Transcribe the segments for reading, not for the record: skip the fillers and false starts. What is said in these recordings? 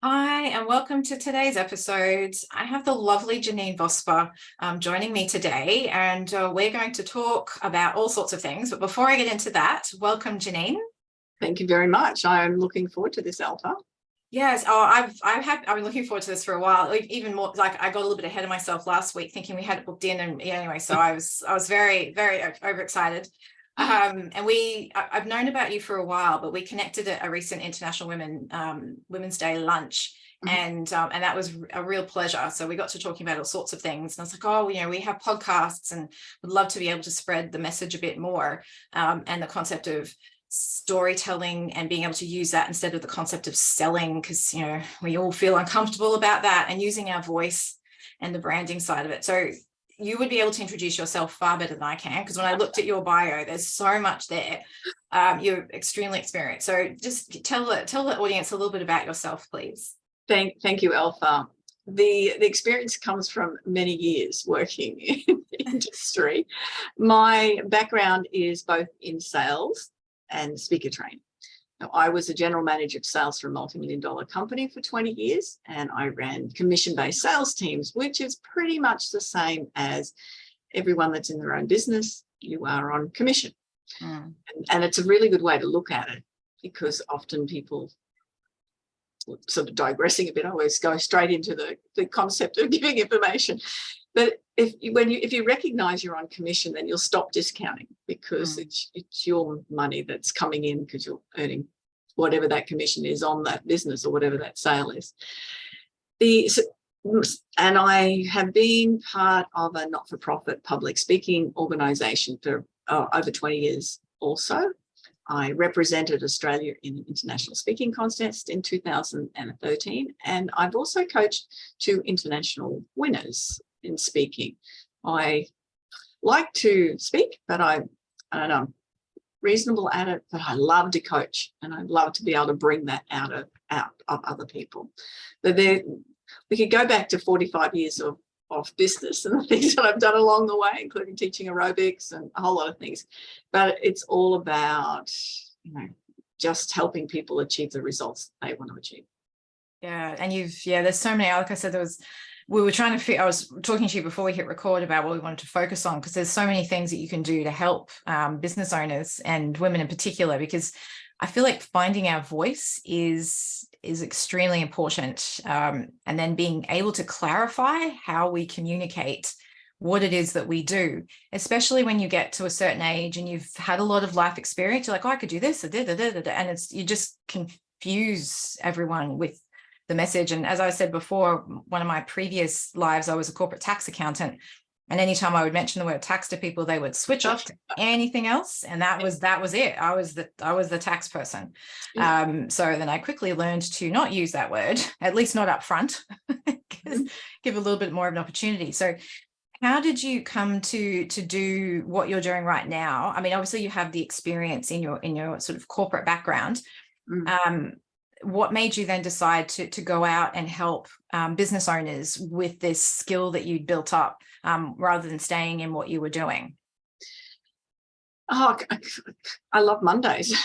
Hi, and welcome to today's episode. I have the lovely Janine Vosper joining me today, and we're going to talk about all sorts of things. But before I get into that, welcome, Janine. Thank you very much. I'm looking forward to this, Alpha. Yes, I've been looking forward to this for a while. Even more, like I got a little bit ahead of myself last week, thinking we had it booked in, and anyway, so I was very overexcited. And I've known about you for a while, but we connected at a recent International Women's Day lunch, and that was a real pleasure. So we got to talking about all sorts of things, and I was like, oh, we have podcasts, and would love to be able to spread the message a bit more, and the concept of storytelling and being able to use that instead of the concept of selling, because we all feel uncomfortable about that, and using our voice and the branding side of it. So you would be able to introduce yourself far better than I can, because when I looked at your bio, there's so much there. You're extremely experienced. So just tell the audience a little bit about yourself, please. Thank you, Alpha. The experience comes from many years working in the industry. My background is both in sales and speaker training. Now, I was a general manager of sales for a multi-million-dollar company for 20 years, and I ran commission-based sales teams, which is pretty much the same as everyone that's in their own business. You are on commission. And it's a really good way to look at it, because often people, sort of digressing a bit, I always go straight into the concept of giving information. But if you recognize you're on commission, then you'll stop discounting, because it's your money that's coming in, because you're earning whatever that commission is on that business or whatever that sale is. And I have been part of a not-for-profit public speaking organization for over 20 years also. I represented Australia in an international speaking contest in 2013, and I've also coached 2 international winners in speaking. I like to speak, but I don't know, I'm reasonable at it, but I love to coach, and I love to be able to bring that out of other people. But we could go back to 45 years of business and the things that I've done along the way, including teaching aerobics and a whole lot of things. But it's all about, just helping people achieve the results they want to achieve. Yeah, and there's so many, like I said, we were trying to I was talking to you before we hit record about what we wanted to focus on, because there's so many things that you can do to help business owners and women in particular, because I feel like finding our voice is extremely important, and then being able to clarify how we communicate what it is that we do, especially when you get to a certain age and you've had a lot of life experience. You're like, oh, I could do this, and you just confuse everyone with the message. And as I said before, one of my previous lives, I was a corporate tax accountant, and anytime I would mention the word tax to people, they would switch off to anything else, and that was it. I was the tax person. So then I quickly learned to not use that word, at least not up front, give a little bit more of an opportunity. So how did you come to do what you're doing right now? I mean, obviously you have the experience in your sort of corporate background. What made you then decide to go out and help business owners with this skill that you'd built up, rather than staying in what you were doing? Oh, I love Mondays.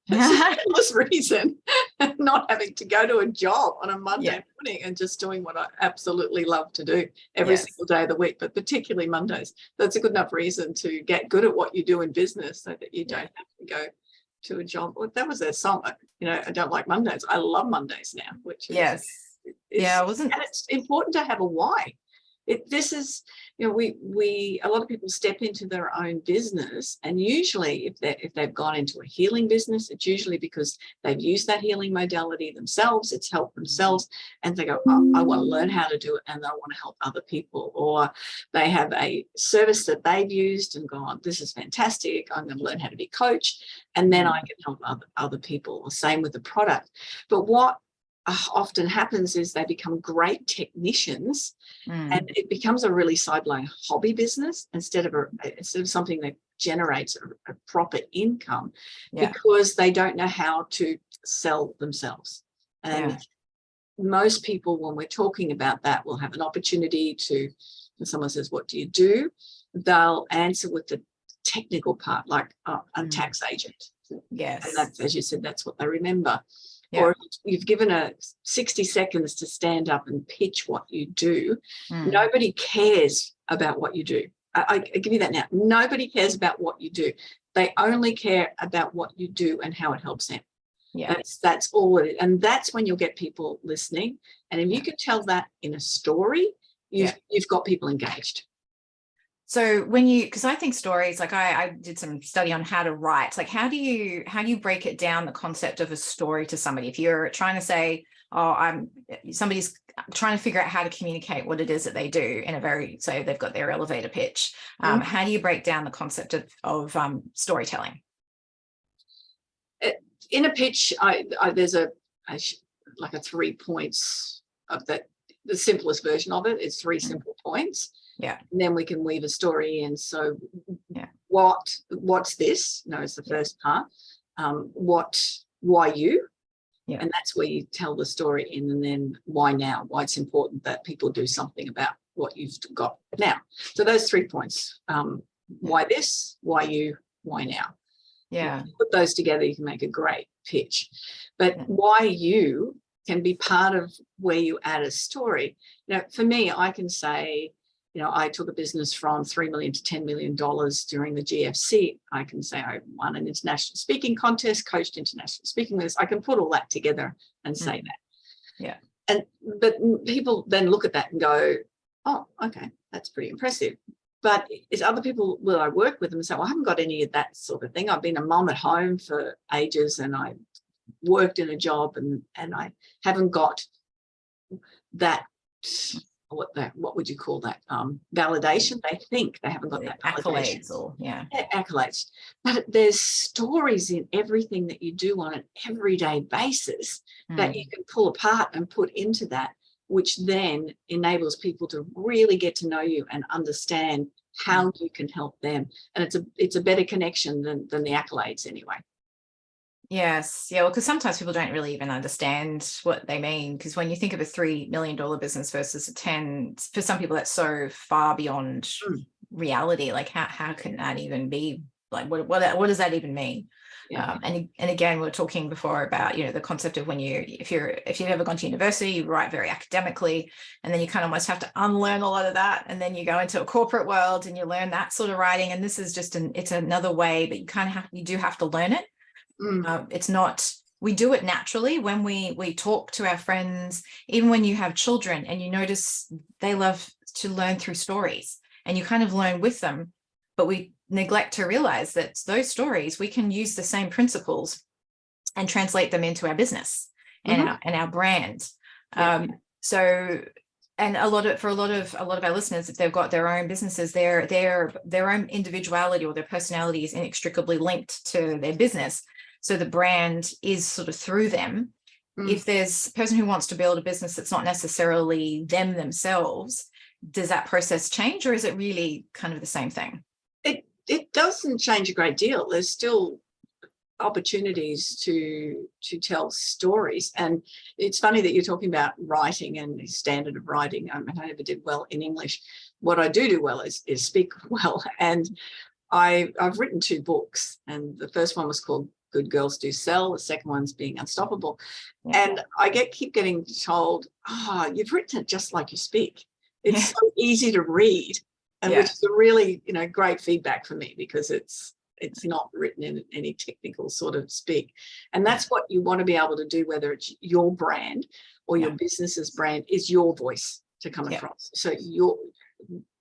That's the endless reason. Not having to go to a job on a Monday morning, and just doing what I absolutely love to do every single day of the week, but particularly Mondays. That's a good enough reason to get good at what you do in business, so that you don't have to go to a job. Well, that was their song. I don't like Mondays. I love Mondays now, which is and it's important to have a why. This is, we a lot of people step into their own business, and usually if they've gone into a healing business, it's usually because they've used that healing modality themselves. It's helped themselves, and they go, oh, I want to learn how to do it, and I want to help other people. Or they have a service that they've used and gone, this is fantastic, I'm going to learn how to be coached, and then I can help other people. Or same with the product. But what often happens is they become great technicians, and it becomes a really sideline hobby business instead of something that generates a proper income, because they don't know how to sell themselves. And most people, when we're talking about that, will have an opportunity to, when someone says, what do you do? They'll answer with the technical part, like I'm a tax agent. Yes. And that's, as you said, that's what they remember. Yeah. Or if you've given a 60 seconds to stand up and pitch what you do, nobody cares about what you do. I give you that now. Nobody cares about what you do. They only care about what you do and how it helps them. Yeah. That's all it is. And that's when you'll get people listening. And if you can tell that in a story, you've got people engaged. So because I think stories, like I did some study on how to write, like how do you break it down, the concept of a story to somebody? If you're trying to say, somebody's trying to figure out how to communicate what it is that they do so they've got their elevator pitch. How do you break down the concept of storytelling? In a pitch, there's like a 3 points of that. The simplest version of it is 3 simple points. Yeah. And then we can weave a story in. So what's this? No, it's the first part. Why you? Yeah. And that's where you tell the story in, and then why now? Why it's important that people do something about what you've got now. So those 3 points. Why this? Why you? Why now? Yeah. You put those together, you can make a great pitch. But why you can be part of where you add a story. For me, I can say, I took a business from $3 million to $10 million during the GFC. I can say I won an international speaking contest, coached international speaking winners. I can put all that together and say that. Yeah. But people then look at that and go, oh, okay, that's pretty impressive. But it's other people, will I work with them and say, well, I haven't got any of that sort of thing. I've been a mom at home for ages, and I worked in a job, and I haven't got that, what would you call that? Validation. They think they haven't got that validation. Accolades. But there's stories in everything that you do on an everyday basis that you can pull apart and put into that, which then enables people to really get to know you and understand how you can help them. And it's a better connection than the accolades anyway. Yes. Yeah. Well, because sometimes people don't really even understand what they mean. Because when you think of a $3 million business versus a 10, for some people, that's so far beyond reality. Like how can that even be? Like, what does that even mean? Yeah. And again, we were talking before about, the concept of if you've ever gone to university, you write very academically, and then you kind of almost have to unlearn a lot of that. And then you go into a corporate world and you learn that sort of writing. And this is just it's another way, but you do have to learn it. It's not, we do it naturally when we talk to our friends, even when you have children and you notice they love to learn through stories, and you kind of learn with them, but we neglect to realize that those stories, we can use the same principles and translate them into our business and our brand. And for a lot of our listeners, if they've got their own businesses, their own individuality or their personality is inextricably linked to their business. So the brand is sort of through them. If there's a person who wants to build a business that's not necessarily them themselves, does that process change, or is it really kind of the same thing? It doesn't change a great deal. There's still opportunities to tell stories. And it's funny that you're talking about writing and the standard of writing. I never did well in English. What I do well is speak well. And I've written 2 books, and the first one was called Good Girls Do Sell. The second one's Being Unstoppable. And I keep getting told, you've written it just like you speak. It's so easy to read, and which is a really, great feedback for me, because it's not written in any technical sort of speak. And that's what you want to be able to do, whether it's your brand or your business's brand, is your voice to come across. So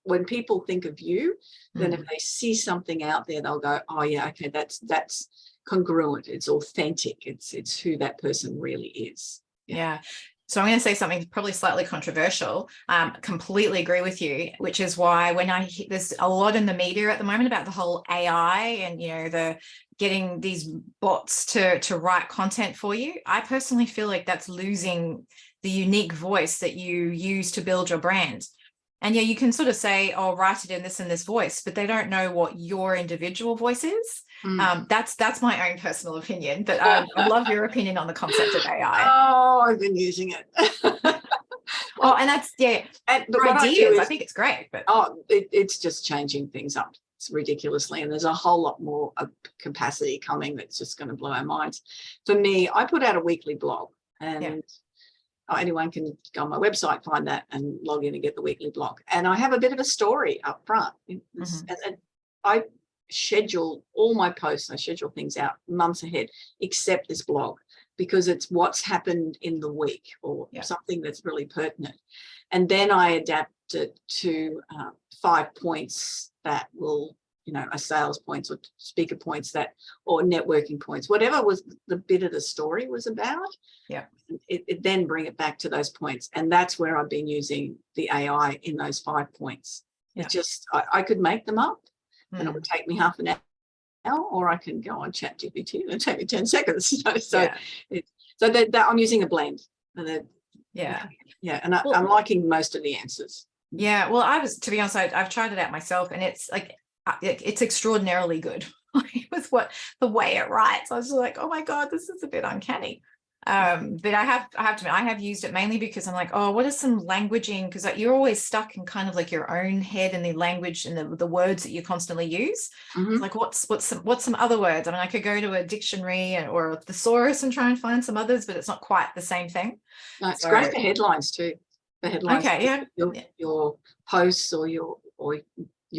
when people think of you, then if they see something out there, they'll go, oh yeah, okay, that's congruent, it's authentic, it's who that person really is. So I'm going to say something probably slightly controversial. Completely agree with you, which is why when there's a lot in the media at the moment about the whole AI and the getting these bots to write content for you, I personally feel like that's losing the unique voice that you use to build your brand. And you can sort of say, oh, write it in this voice, but they don't know what your individual voice is. That's my own personal opinion, but I love your opinion on the concept of AI. Oh, I've been using it. And that's, and for ideas, I think it's great. But it's just changing things up. ridiculously, and there's a whole lot more capacity coming that's just going to blow our minds. For me, I put out a weekly blog, and anyone can go on my website, find that, and log in and get the weekly blog. And I have a bit of a story up front. And I schedule all my posts. I schedule things out months ahead, except this blog, because it's what's happened in the week or something that's really pertinent. And then I adapt it to 5 points that will, a sales points or speaker points or networking points, whatever was the bit of the story was about. Yeah. It then bring it back to those points. And that's where I've been using the AI in those 5 points. Yeah. It just, I could make them up and it would take me half an hour, or I can go on ChatGPT and it'll take me 10 seconds. So that I'm using a blend. And and I'm liking most of the answers. Yeah, well, to be honest, I've tried it out myself, and it's like, it's extraordinarily good with the way it writes. I was like, oh my God, this is a bit uncanny. But I have to admit, I have used it mainly because I'm like, oh, what is some languaging? Because you're always stuck in kind of like your own head and the language and the words that you constantly use. It's like, what's some other words? I mean, I could go to a dictionary or a thesaurus and try and find some others, but it's not quite the same thing. No, it's great for headlines too. The headlines, your posts or your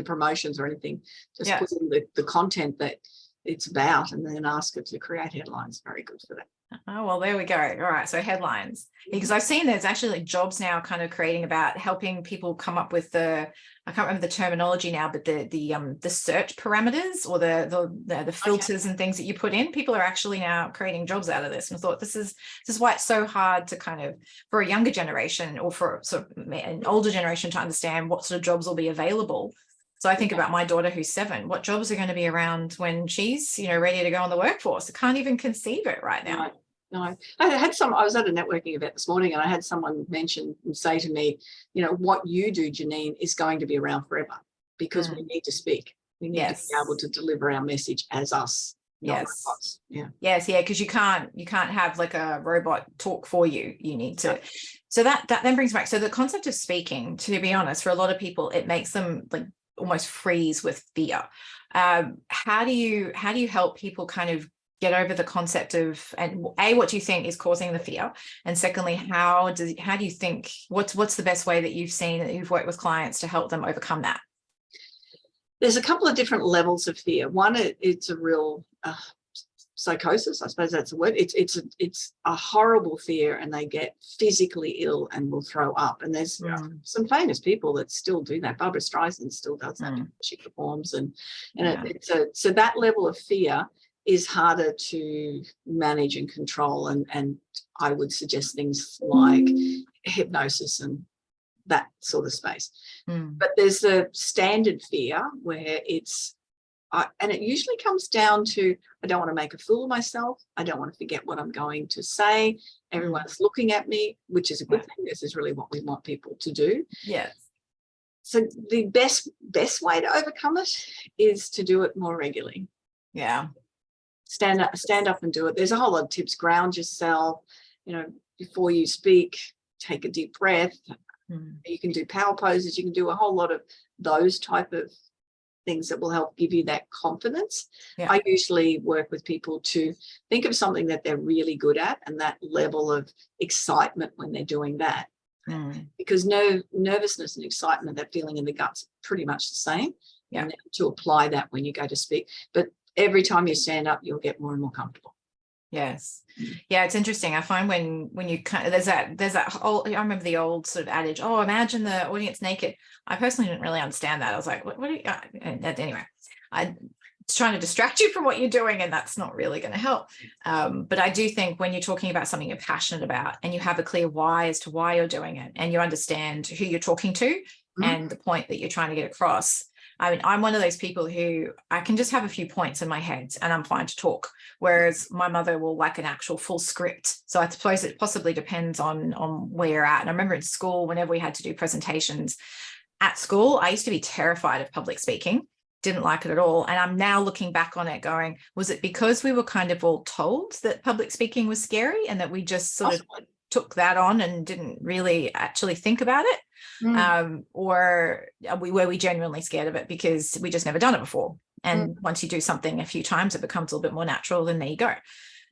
promotions or anything. Just put in the content that it's about, and then ask it to create headlines. Very good for that. Oh, well, there we go. All right. So headlines, because I've seen there's actually like jobs now kind of creating about helping people come up with I can't remember the terminology now, but the search parameters or the filters and things that you put in. People are actually now creating jobs out of this. And I thought this is why it's so hard to kind of, for a younger generation or for sort of an older generation, to understand what sort of jobs will be available. So I think about my daughter who's 7, what jobs are going to be around when she's, ready to go on the workforce? I can't even conceive it right now. No. I was at a networking event this morning, and I had someone mention and say to me, what you do, Janine, is going to be around forever, because we need to speak. We need to be able to deliver our message as us. Robots. Because you can't have like a robot talk for you. You need to. So that then brings back, so the concept of speaking, to be honest, for a lot of people, it makes them like almost freeze with fear. How do you help people kind of get over the concept of, and what do you think is causing the fear, and secondly, how do you think, what's the best way that you've seen, that you've worked with clients to help them overcome that? There's a couple of different levels of fear. One, it's a real psychosis, I suppose that's the word. It's a horrible fear, and they get physically ill and will throw up. And there's some famous people that still do that. Barbara Streisand still does that. She performs, so that level of fear is harder to manage and control. And I would suggest things like hypnosis and that sort of space. But there's the standard fear where and it usually comes down to, I don't want to make a fool of myself. I don't want to forget what I'm going to say. Everyone's looking at me, which is a good thing. This is really what we want people to do. Yes. So the best way to overcome it is to do it more regularly. Yeah. Stand up and do it. There's a whole lot of tips. Ground yourself, before you speak, take a deep breath. You can do power poses. You can do a whole lot of those type of things that will help give you that confidence. I usually work with people to think of something that they're really good at, and that level of excitement when they're doing that. Because nervousness and excitement, that feeling in the gut's pretty much the same. And to apply that when you go to speak. But every time you stand up, you'll get more and more comfortable. Yes. Yeah, it's interesting. I find when you kind of, there's that whole, I remember the old sort of adage, oh, imagine the audience naked. I personally didn't really understand that. I was like, what are you, anyway, it's trying to distract you from what you're doing, and that's not really going to help. But I do think when you're talking about something you're passionate about, and you have a clear why as to why you're doing it, and you understand who you're talking to and the point that you're trying to get across. I mean, I'm one of those people who I can just have a few points in my head and I'm fine to talk, whereas my mother will like an actual full script. So I suppose it possibly depends on where you're at. And I remember in school, whenever we had to do presentations at school, I used to be terrified of public speaking, didn't like it at all. And I'm now looking back on it going, was it because we were kind of all told that public speaking was scary and that we just sort of took that on and didn't really actually think about it? or were we genuinely scared of it because we just never done it before? And once you do something a few times, it becomes a little bit more natural, then there you go.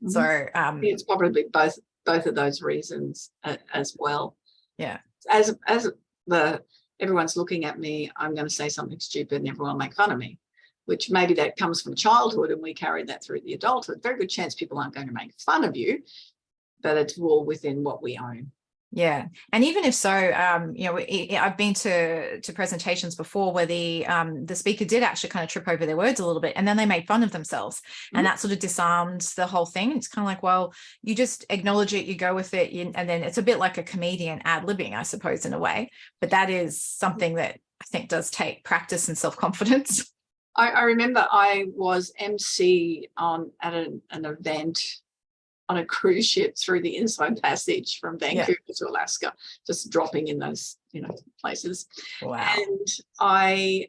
So it's probably both of those reasons as well. Yeah. As everyone's looking at me, I'm going to say something stupid and everyone will make fun of me, which maybe that comes from childhood and we carry that through the adulthood. Very good chance people aren't going to make fun of you, but it's all within what we own. Yeah. And even if so, I've been to presentations before where the speaker did actually kind of trip over their words a little bit, and then they made fun of themselves, and that sort of disarmed the whole thing. It's kind of like, well, you just acknowledge it, you go with it, and then it's a bit like a comedian ad-libbing, I suppose, in a way. But that is something that I think does take practice and self-confidence. I remember I was MC at an event on a cruise ship through the Inside Passage from Vancouver to Alaska, just dropping in those, places. Wow. And I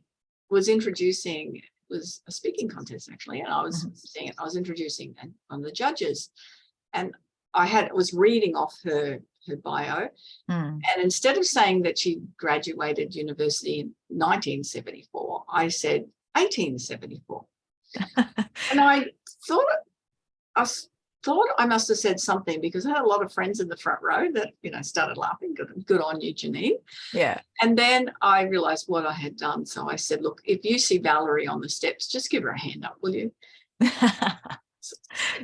was introducing, it was a speaking contest actually, and I was introducing one of the judges, and I was reading off her bio, and instead of saying that she graduated university in 1974, I said 1874. And I thought I must have said something, because I had a lot of friends in the front row that, started laughing. Good on you, Janine. Yeah. And then I realized what I had done. So I said, look, if you see Valerie on the steps, just give her a hand up, will you?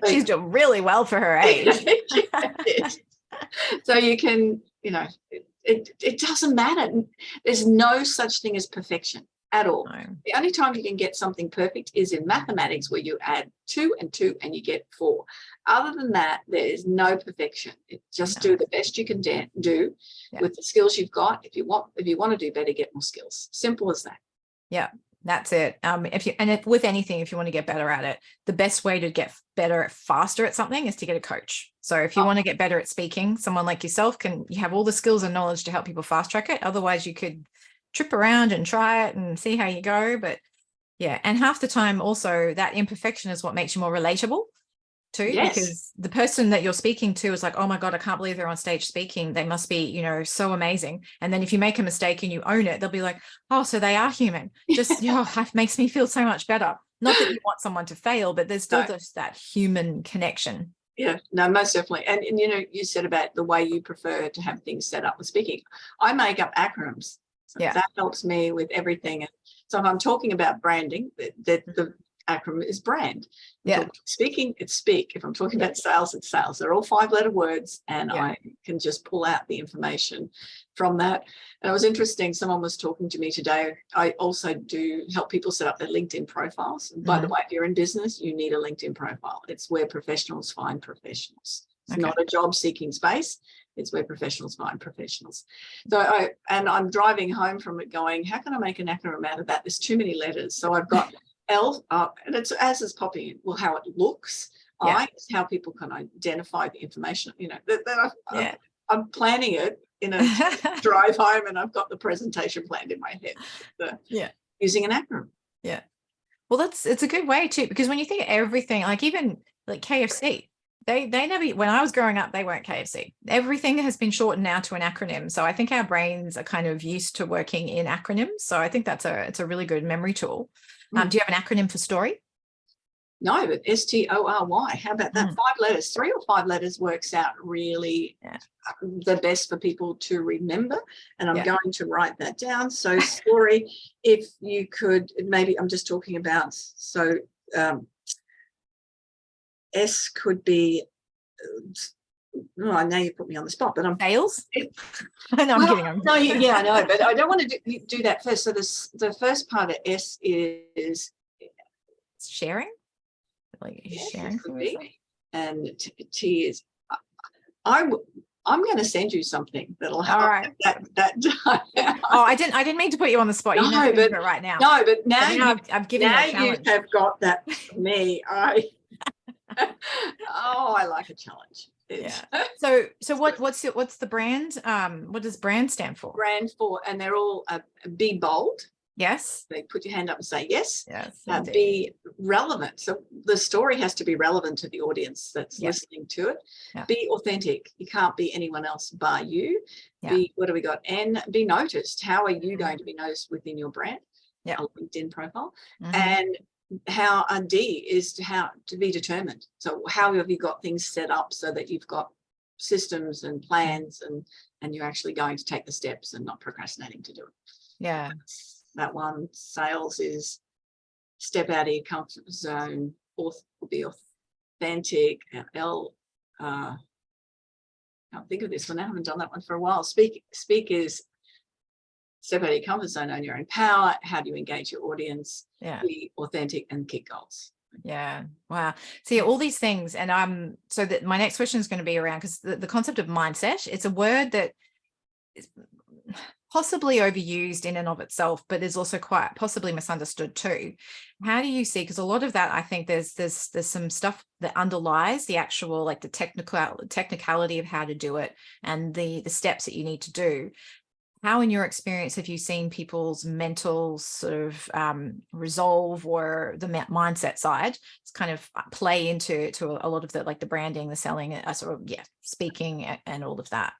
She's doing really well for her age. So you can, it doesn't matter. There's no such thing as perfection at all. No. The only time you can get something perfect is in mathematics, where you add 2 and 2 and you get 4. Other than that, there is no perfection. Just do the best you can do with the skills you've got. If you want to do better, get more skills. Simple as that. Yeah, that's it. With anything, if you want to get better at it, the best way to get better faster at something is to get a coach. So if you want to get better at speaking, someone like yourself you have all the skills and knowledge to help people fast track it. Otherwise, you could trip around and try it and see how you go. But yeah, and half the time also that imperfection is what makes you more relatable too. Yes. Because the person that you're speaking to is like, oh my God, I can't believe they're on stage speaking. They must be, so amazing. And then if you make a mistake and you own it, they'll be like, oh, so they are human. Just, it makes me feel so much better. Not that you want someone to fail, but there's still just that human connection. Yeah, no, most definitely. And you said about the way you prefer to have things set up with speaking. I make up acronyms. So that helps me with everything. And so if I'm talking about branding, the acronym is brand. Speaking, it's speak. If I'm talking about sales, it's sales. They're all 5-letter words, and I can just pull out the information from that. And it was interesting. Someone was talking to me today. I also do help people set up their LinkedIn profiles. And by the way, if you're in business, you need a LinkedIn profile. It's where professionals find professionals. It's not a job-seeking space. It's where professionals find professionals. So I'm driving home from it going, how can I make an acronym out of that? There's too many letters. So I've got L, and it's as is popping in, well, how it looks. I is how people can identify the information. I'm planning it in a drive home, and I've got the presentation planned in my head. Using an acronym. Yeah. Well, it's a good way too, because when you think of everything, like even like KFC, they never, when I was growing up, they weren't KFC. Everything has been shortened now to an acronym. So I think our brains are kind of used to working in acronyms. So I think it's a really good memory tool. Do you have an acronym for story? No, but STORY. How about that? 5 letters, 3 or 5 letters works out really the best for people to remember. And I'm going to write that down. So story, if you could, maybe I'm just talking about, so S could be, now you put me on the spot, but I'm sales. No, I'm kidding. I know, but I don't want to do that first. So the first part of S is sharing, like sharing, and T is I'm going to send you something that'll help. All right. That Oh, I didn't mean to put you on the spot. You know, but right now. No, but now I've given you a challenge. You have got that for me. I like a challenge. So what's the brand? What does brand stand for? Brand for, and they're all be bold. Yes. They put your hand up and say yes. Yes. Be relevant. So the story has to be relevant to the audience that's listening to it. Yeah. Be authentic. You can't be anyone else bar you. Yeah. What do we got? And be noticed. How are you going to be noticed within your brand? Yeah. A LinkedIn profile. And how D is to be determined. So how have you got things set up so that you've got systems and plans and you're actually going to take the steps and not procrastinating to do it. Yeah. That one. Sales is step out of your comfort zone, or be authentic. Can't think of this one. I haven't done that one for a while. Speak is step out of your comfort zone, own your own power. How do you engage your audience? Yeah. Be authentic and kick goals. Yeah. Wow. See, all these things. And so that my next question is going to be around, because the concept of mindset, it's a word that is possibly overused in and of itself, but is also quite possibly misunderstood too. How do you see, because a lot of that, I think there's some stuff that underlies the actual, like the technicality of how to do it and the steps that you need to do. How, in your experience, have you seen people's mental sort of resolve or the mindset side kind of play into a lot of the, like the branding, the selling, sort of, speaking and all of that?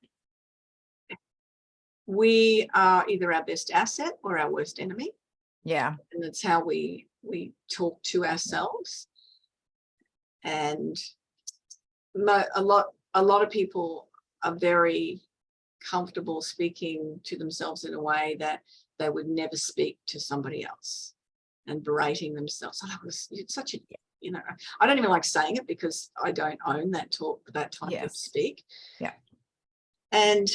We are either our best asset or our worst enemy. Yeah. And that's how we talk to ourselves. And a lot of people are very comfortable speaking to themselves in a way that they would never speak to somebody else, and berating themselves. It's such a, I don't even like saying it because I don't own that type of speak. Yeah. And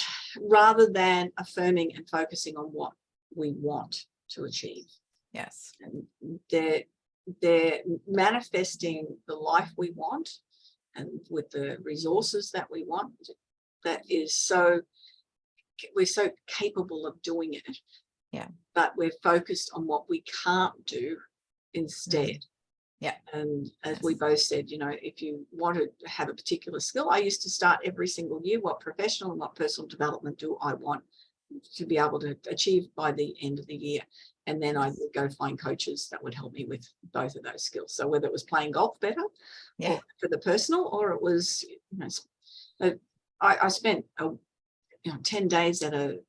rather than affirming and focusing on what we want to achieve. Yes. And they're manifesting the life we want, and with the resources that we want, we're so capable of doing it. Yeah. But we're focused on what we can't do instead. Yeah. And as we both said, if you want to have a particular skill, I used to start every single year, what professional and what personal development do I want to be able to achieve by the end of the year? And then I would go find coaches that would help me with both of those skills. So whether it was playing golf better or for the personal, or it was, I spent 10 days at a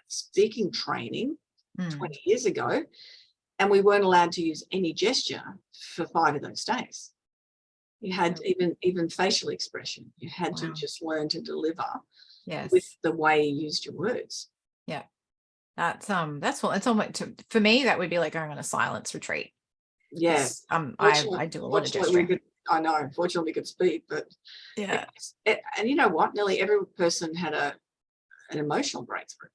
speaking training 20 years ago, and we weren't allowed to use any gesture for 5 of those days. You had even facial expression. You had to just learn to deliver with the way you used your words. Yeah. That's what it's almost, for me, that would be like going on a silence retreat. Yeah. I do a lot of gesturing. I know, fortunately we could speak, but and you know what? Nearly every person had an emotional breakthrough.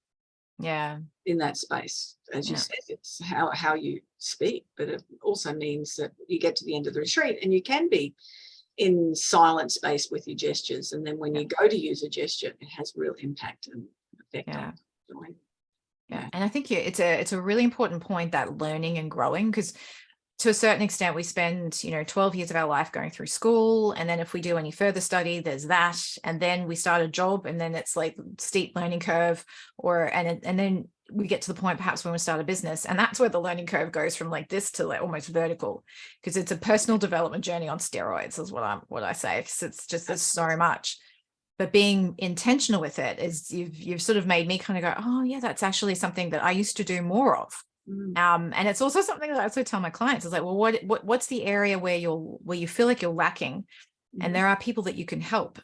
Yeah. In that space. As you said, it's how you speak, but it also means that you get to the end of the retreat and you can be in silent space with your gestures. And then when you go to use a gesture, it has real impact and effect on doing. Yeah. And I think it's a really important point, that learning and growing, because to a certain extent, we spend, 12 years of our life going through school. And then if we do any further study, there's that. And then we start a job, and then it's like steep learning curve, and then we get to the point perhaps when we start a business. And that's where the learning curve goes from like this to like almost vertical, because it's a personal development journey on steroids is what I say. Because it's just, there's so much. But being intentional with it is you've sort of made me kind of go, oh yeah, that's actually something that I used to do more of. And it's also something that I also tell my clients is like, well, what's the area where you feel like you're lacking? And there are people that you can help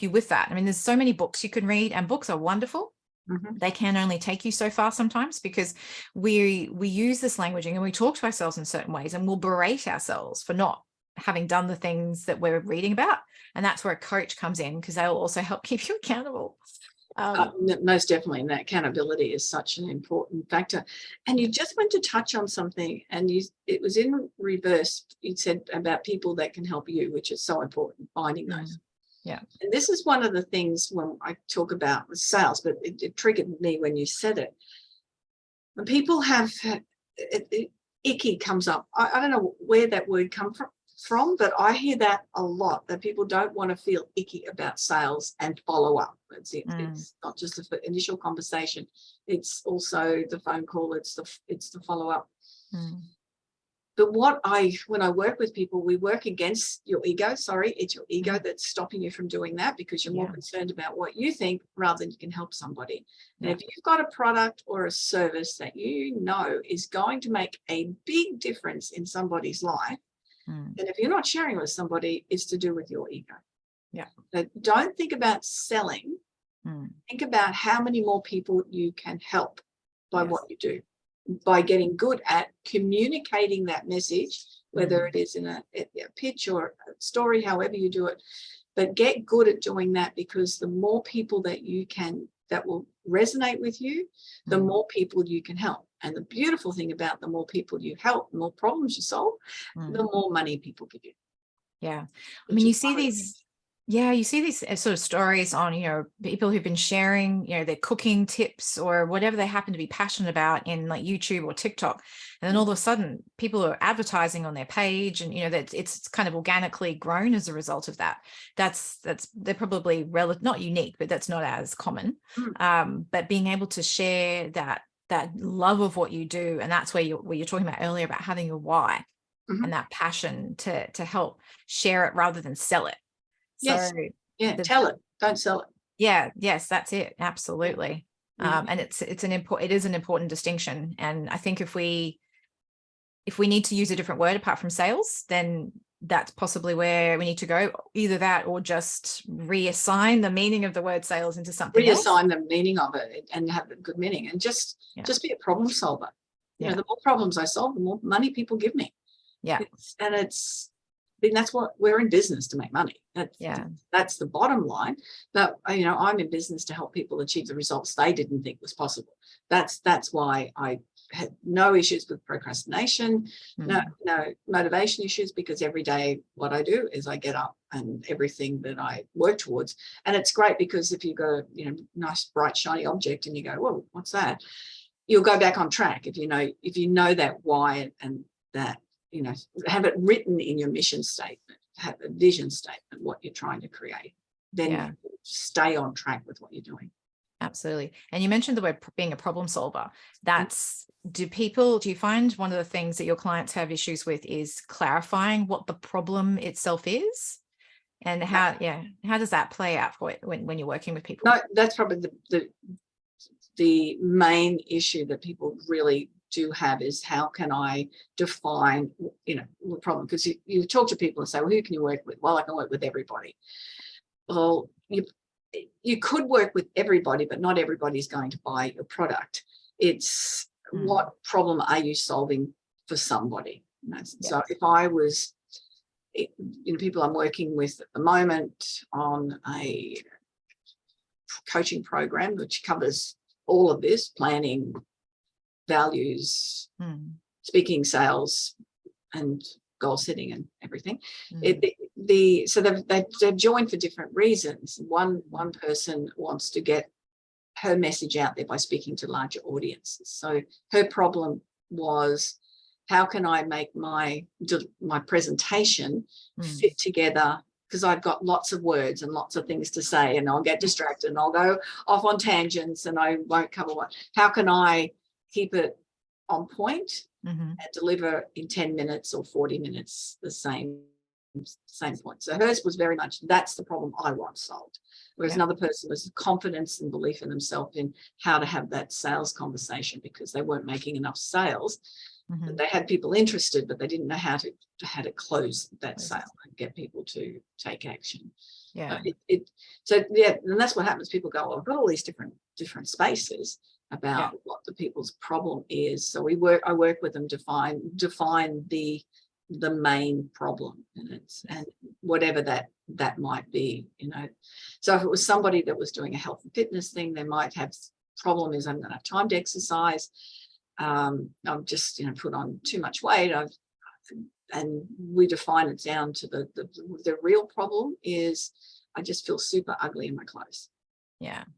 you with that. I mean, there's so many books you can read, and books are wonderful. They can only take you so far sometimes, because we use this languaging and we talk to ourselves in certain ways, and we'll berate ourselves for not having done the things that we're reading about. And that's where a coach comes in, because they'll also help keep you accountable. Most definitely, and that accountability is such an important factor. And you just went to touch on something, and it was in reverse. You said about people that can help you, which is so important, finding those. Yeah. And this is one of the things when I talk about with sales, but it triggered me when you said it. When people have icky comes up, I don't know where that word comes from, but I hear that a lot, that people don't want to feel icky about sales and follow up. It's not just the initial conversation, it's also the phone call, it's the follow up. But when I work with people, we work against your ego. Sorry, it's your ego that's stopping you from doing that, because you're more concerned about what you think rather than you can help somebody. And if you've got a product or a service that you know is going to make a big difference in somebody's life, then if you're not sharing with somebody, it's to do with your ego. So don't think about selling. Think about how many more people you can help by what you do, by getting good at communicating that message, whether it is in a pitch or a story, however you do it. But get good at doing that, because the more people that will resonate with you, the more people you can help. And the beautiful thing about the more people you help, the more problems you solve, the more money people give you. Yeah. I mean, you see these sort of stories on, people who've been sharing, their cooking tips or whatever they happen to be passionate about in like YouTube or TikTok. And then all of a sudden people are advertising on their page, and, that it's kind of organically grown as a result of that. They're probably not unique, but that's not as common. But being able to share that love of what you do, and that's where you're talking about earlier about having your why and that passion to help share it rather than sell it. So, tell it, don't sell it. Yes, that's it. Absolutely. And it is an important distinction. And I think if we need to use a different word apart from sales, then that's possibly where we need to go. Either that, or just reassign the meaning of the word sales into something else. Reassign the meaning of it and have a good meaning, and just be a problem solver. The more problems I solve, the more money people give me. That's what we're in business to make money. That's the bottom line. But I'm in business to help people achieve the results they didn't think was possible. That's why I had no issues with procrastination, no motivation issues, because every day what I do is I get up and everything that I work towards. And it's great, because if you've got a nice bright shiny object and you go, whoa, what's that? You'll go back on track if you know that why, and that have it written in your mission statement, have a vision statement, what you're trying to create, then you stay on track with what you're doing. Absolutely. And you mentioned the word being a problem solver. Do you find one of the things that your clients have issues with is clarifying what the problem itself is? And how does that play out when you're working with people? No, that's probably the main issue that people really do have, is how can I define, the problem? Because you talk to people and say, well, who can you work with? Well, I can work with everybody. Well, you could work with everybody, but not everybody's going to buy your product. It's what problem are you solving for somebody? So if I was, people I'm working with at the moment on a coaching program which covers all of this: planning, values, speaking, sales, and goal setting and everything. So they've joined for different reasons. One person wants to get her message out there by speaking to larger audiences. So her problem was, how can I make my presentation fit together? Because I've got lots of words and lots of things to say, and I'll get distracted and I'll go off on tangents and I won't cover what. How can I keep it on point and deliver in 10 minutes or 40 minutes the same point? So hers was very much, that's the problem I want solved. Whereas another person was confidence and belief in themselves in how to have that sales conversation, because they weren't making enough sales. They had people interested, but they didn't know how to close that sale and get people to take action. And that's what happens. People go, well, I've got all these different spaces about what the people's problem is. So I work with them to define the main problem, and whatever that might be. So if it was somebody that was doing a health and fitness thing, they might have problem is, I'm going to have time to exercise. I'm just put on too much weight. And we define it down to the real problem is, I just feel super ugly in my clothes.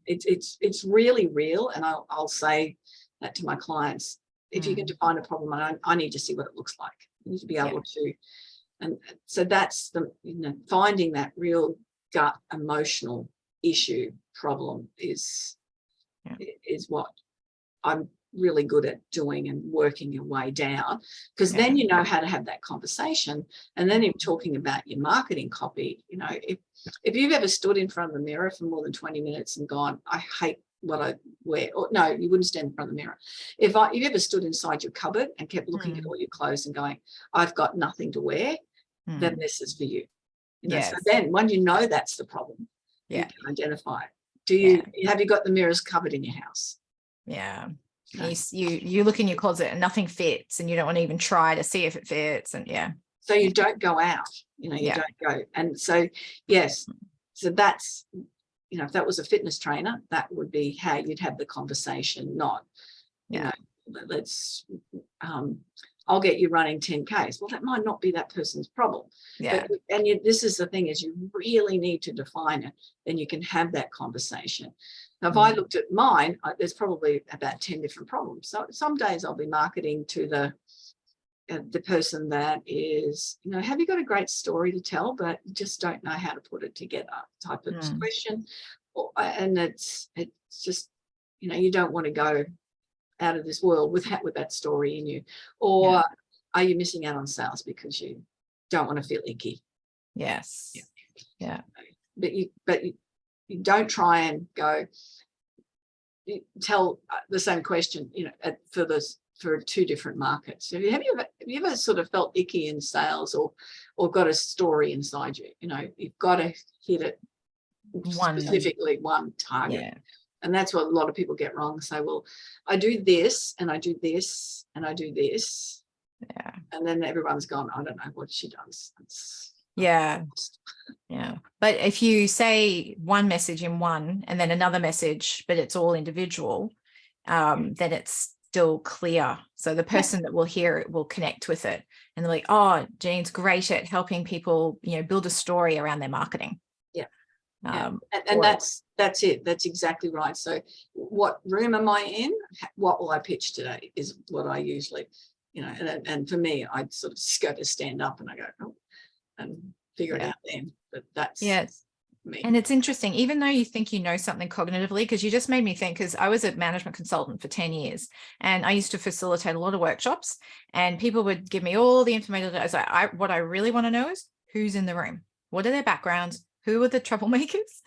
It's really real. And I'll say that to my clients: if you can define a problem, I need to see what it looks like. You need to be able to And so that's the, finding that real gut emotional issue problem is what I'm really good at doing, and working your way down, because then you know how to have that conversation. And then you're talking about your marketing copy. If you've ever stood in front of the mirror for more than 20 minutes and gone, I hate what I wear, or no, you wouldn't stand in front of the mirror. If you ever stood inside your cupboard and kept looking at all your clothes and going, I've got nothing to wear, then this is for you. So then when you know that's the problem, you can identify it. Have you got the mirrors covered in your house? No. You look in your closet and nothing fits, and you don't want to even try to see if it fits. And so you don't go out, you don't go. And so yes, so that's, if that was a fitness trainer, that would be how you'd have the conversation, not let's I'll get you running 10Ks. Well, that might not be that person's problem. This is the thing, is you really need to define it, then you can have that conversation. Now, if I looked at mine, there's probably about 10 different problems. So some days I'll be marketing to the person that is, have you got a great story to tell, but you just don't know how to put it together type of question. And it's just, you don't want to go out of this world with that story in you. Or are you missing out on sales because you don't want to feel icky? Yes. Yeah. But you don't try and go tell the same question, for two different markets. So have you ever sort of felt icky in sales, or got a story inside you? You've got to hit it specifically, one target. And that's what a lot of people get wrong. Say, well, I do this and I do this and I do this. And then everyone's gone, I don't know what she does. But if you say one message in one and then another message, but it's all individual, then it's still clear. So the person that will hear it will connect with it, and they're like, oh, Janine's great at helping people, build a story around their marketing. And that's it. That's exactly right. So what room am I in? What will I pitch today is what I usually, and for me, I sort of just go to stand up and I go, and figure it out then. But that's me. And it's interesting, even though you think you know something cognitively, because you just made me think, because I was a management consultant for 10 years and I used to facilitate a lot of workshops, and people would give me all the information. I was like, what I really want to know is who's in the room. What are their backgrounds? Who are the troublemakers?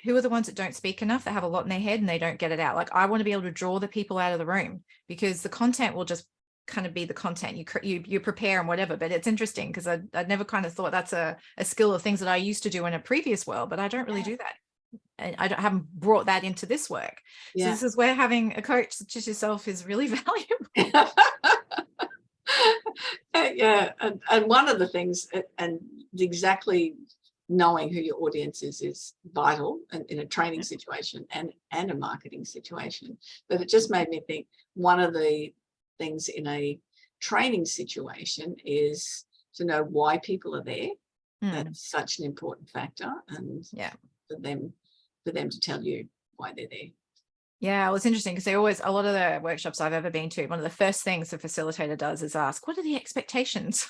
Who are the ones that don't speak enough, that have a lot in their head and they don't get it out? Like, I want to be able to draw the people out of the room, because the content will just kind of be the content you prepare and whatever. But it's interesting, because I'd never kind of thought that's a skill of things that I used to do in a previous world, but I don't really do that. And haven't brought that into this work. So this is where having a coach such as yourself is really valuable. And one of the things, and exactly knowing who your audience is vital, and in a training situation and a marketing situation. But it just made me think, one of the things in a training situation is to know why people are there. That's such an important factor, and for them to tell you why they're there. Well, it's interesting, because a lot of the workshops I've ever been to, one of the first things the facilitator does is ask, what are the expectations?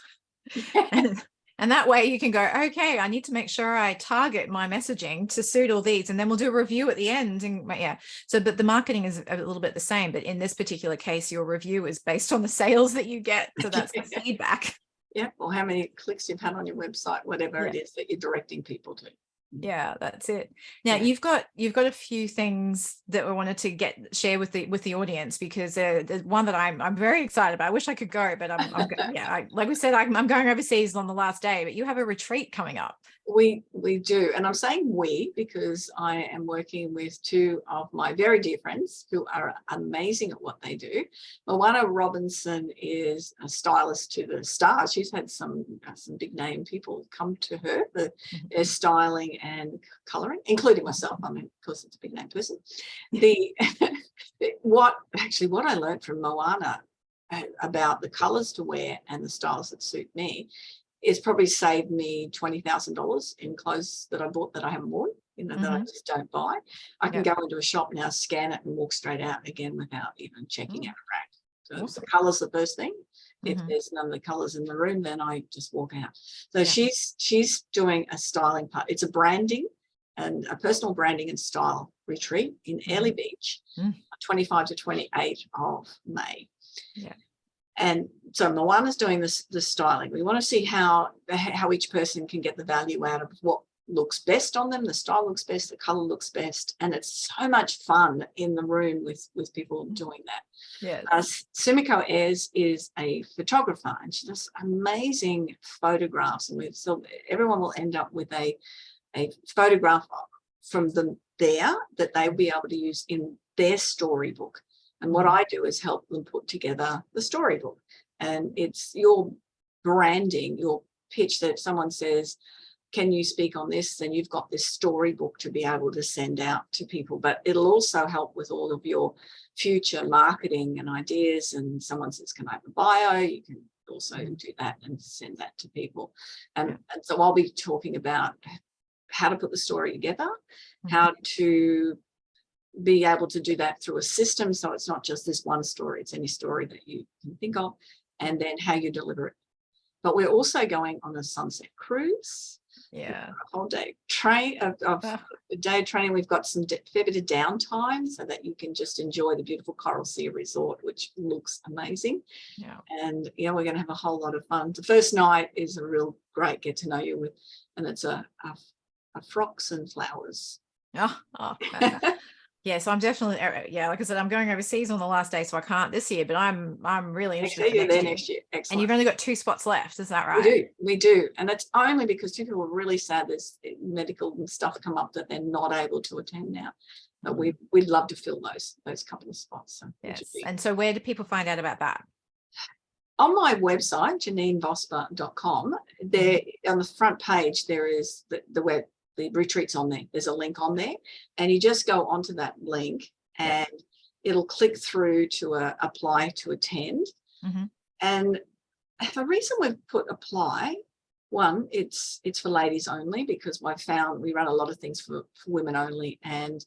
And that way you can go, okay, I need to make sure I target my messaging to suit all these, and then we'll do a review at the end. And so, but the marketing is a little bit the same, but in this particular case, your review is based on the sales that you get. So that's the feedback. Or how many clicks you've had on your website, whatever it is that you're directing people to. That's it. Now you've got a few things that we wanted to share with the audience, because there's one that I'm very excited about. I wish I could go, but like we said, I'm going overseas on the last day, but you have a retreat coming up. We do, and I'm saying we because I am working with two of my very dear friends who are amazing at what they do. Moana Robinson is a stylist to the stars. She's had some big name people come to her for their styling and colouring, including myself. I mean, of course, it's a big name person. What I learned from Moana about the colours to wear and the styles that suit me, it's probably saved me $20,000 in clothes that I bought that I haven't worn, that I just don't buy. I can go into a shop now, scan it, and walk straight out again without even checking out a rack. Awesome. colours the first thing. If Mhm. there's none of the colours in the room, then I just walk out. So Yeah. she's doing a styling part. It's a branding and a personal branding and style retreat in Airlie Beach, Mm. 25 to 28 of May. Yeah. And so Moana's doing the styling. We want to see how each person can get the value out of what looks best on them. The style looks best, the color looks best, and it's so much fun in the room with people doing that. Yes. Sumiko Ayres is a photographer, and she does amazing photographs, and so everyone will end up with a photograph from them there that they'll be able to use in their storybook. And what I do is help them put together the storybook. And it's your branding, your pitch, that if someone says, can you speak on this? Then you've got this storybook to be able to send out to people. But it'll also help with all of your future marketing and ideas. And someone says, can I have a bio? You can also do that and send that to people. And so I'll be talking about how to put the story together, how to be able to do that through a system, so it's not just this one story, it's any story that you can think of, and then how you deliver it. But we're also going on a sunset cruise. Yeah. A whole day day training. We've got some fair bit of downtime so that you can just enjoy the beautiful Coral Sea Resort, which looks amazing. Yeah. And we're going to have a whole lot of fun. The first night is a real great get to know you with, and it's a frocks and flowers. Yeah, so I'm definitely, like I said, I'm going overseas on the last day, so I can't this year, but I'm really interested for next year. Excellent. And you've only got 2 spots left, is that right? We do. And it's only because people are really sad there's medical stuff come up that they're not able to attend now. But we'd love to fill those couple of spots. So yes. And so where do people find out about that? On my website, JanineVosper.com, there on the front page, there is the retreats on there. There's a link on there, and you just go onto that link and it'll click through to apply to attend. And the reason we've put apply, one, it's for ladies only, because I found we run a lot of things for women only, and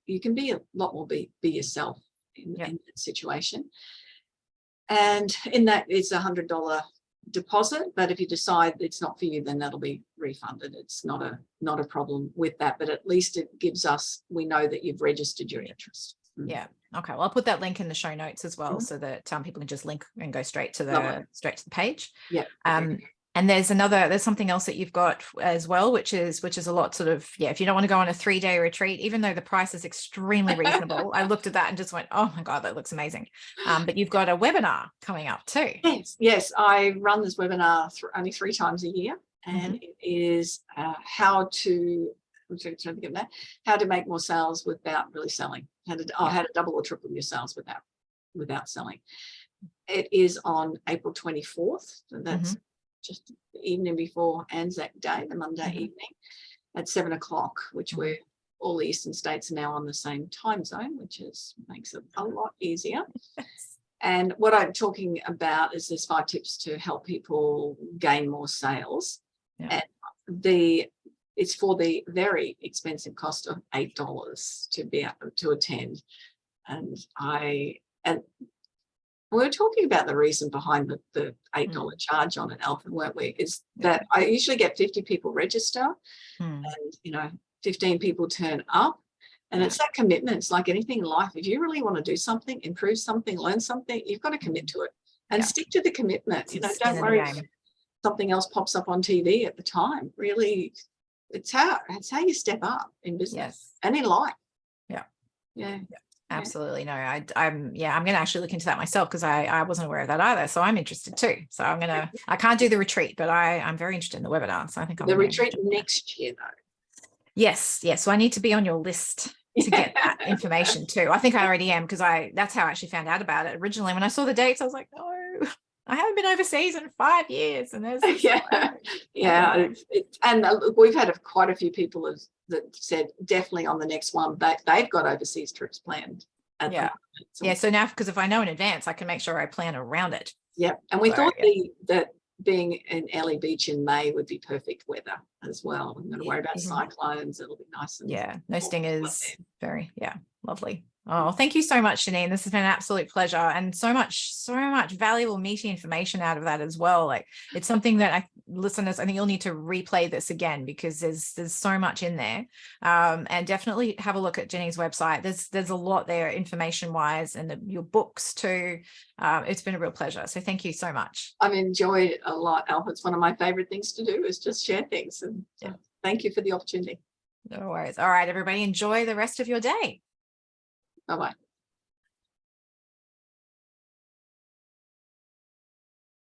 you can be a lot more be yourself in that situation. And in that, it's $100 deposit, but if you decide it's not for you, then that'll be refunded. It's not a problem with that, but at least it gives us, we know that you've registered your interest. Yeah. Okay. Well, I'll put that link in the show notes as well, so that people can just link and go straight to the page. Yeah. And there's something else that you've got as well, which is a lot sort of, if you don't want to go on a 3-day retreat, even though the price is extremely reasonable. I looked at that and just went, oh my God, that looks amazing. But you've got a webinar coming up too. Yes. I run this webinar only 3 times a year, and it is how to make more sales without really selling. How to double or triple your sales without selling. It is on April 24th. So that's just the evening before Anzac Day, the Monday evening, at 7 o'clock, which we're all the eastern states are now on the same time zone, which makes it a lot easier. And what I'm talking about is there's 5 tips to help people gain more sales. And it's for the very expensive cost of $8 to be able to attend. And we're talking about the reason behind the $8 charge on an Alpha, weren't we? Is that I usually get 50 people register, and 15 people turn up, and it's that commitment. It's like anything in life. If you really want to do something, improve something, learn something, you've got to commit to it and stick to the commitment. Don't worry if something else pops up on TV at the time. Really, it's how you step up in business and in life. Yeah. Absolutely. No, I'm going to actually look into that myself, because I wasn't aware of that either. So I'm interested too. So I can't do the retreat, but I'm very interested in the webinar. So I think the retreat next year though. Yes. So I need to be on your list to get that information too. I think I already am, because that's how I actually found out about it originally. When I saw the dates, I was like, no, I haven't been overseas in 5 years, and there's and we've had quite a few people that said definitely on the next one they've got overseas trips planned. So now, because if I know in advance, I can make sure I plan around it. And we thought that being in Airlie Beach in May would be perfect weather as well. I'm going to worry about cyclones. It'll be nice and no stingers. Very lovely. Oh, thank you so much, Janine. This has been an absolute pleasure, and so much valuable, meaty information out of that as well. Like, it's something that listeners, I think you'll need to replay this again, because there's so much in there. And definitely have a look at Jenny's website. There's a lot there information wise, and your books too. It's been a real pleasure. So thank you so much. I've enjoyed it a lot, Alpha. It's one of my favorite things to do, is just share things. And thank you for the opportunity. No worries. All right, everybody, enjoy the rest of your day. Bye-bye.